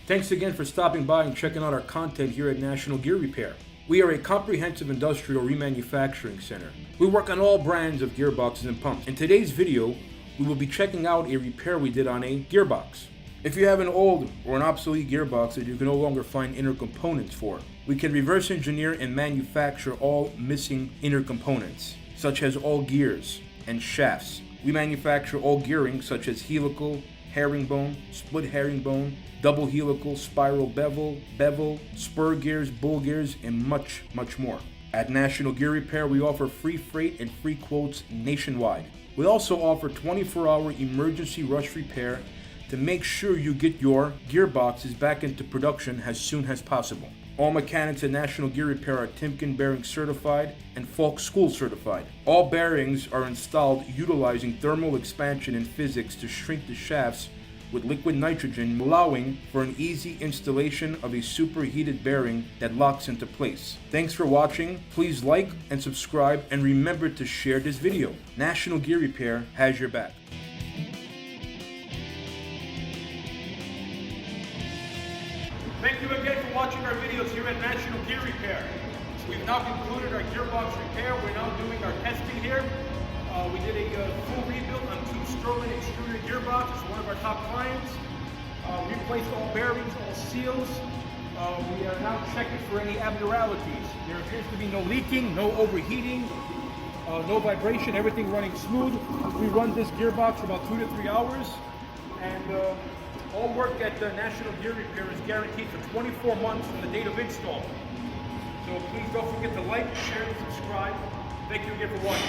Thanks again for stopping by and checking out our content here at National Gear Repair. We are a comprehensive industrial remanufacturing center. We work on all brands of gearboxes and pumps. In today's video, we will be checking out a repair we did on a gearbox. If you have an old or an obsolete gearbox that you can no longer find inner components for, we can reverse engineer and manufacture all missing inner components, such as all gears and shafts. We manufacture all gearing such as helical, herringbone, split herringbone, double helical, spiral bevel, spur gears, bull gears, and much more. At National Gear Repair, we offer free freight and free quotes nationwide. We also offer 24-hour emergency rush repair to make sure you get your gearboxes back into production as soon as possible. All mechanics at National Gear Repair are Timken bearing certified and Falk School certified. All bearings are installed utilizing thermal expansion and physics to shrink the shafts with liquid nitrogen, allowing for an easy installation of a superheated bearing that locks into place. Thanks for watching. Please like and subscribe, and remember to share this video. National Gear Repair has your back. Thank you again for watching our videos here at National Gear Repair. We've now concluded our gearbox repair. We're now doing our testing here. We did a full rebuild on 2 Sterling extruded gearboxes, one of our top clients. Replaced all bearings, all seals. We are now checking for any abnormalities. There appears to be no leaking, no overheating, no vibration, everything running smooth. We run this gearbox for about 2 to 3 hours, and all work at the National Gear Repair is guaranteed for 24 months from the date of install. So please don't forget to like, share, and subscribe. Thank you again for watching.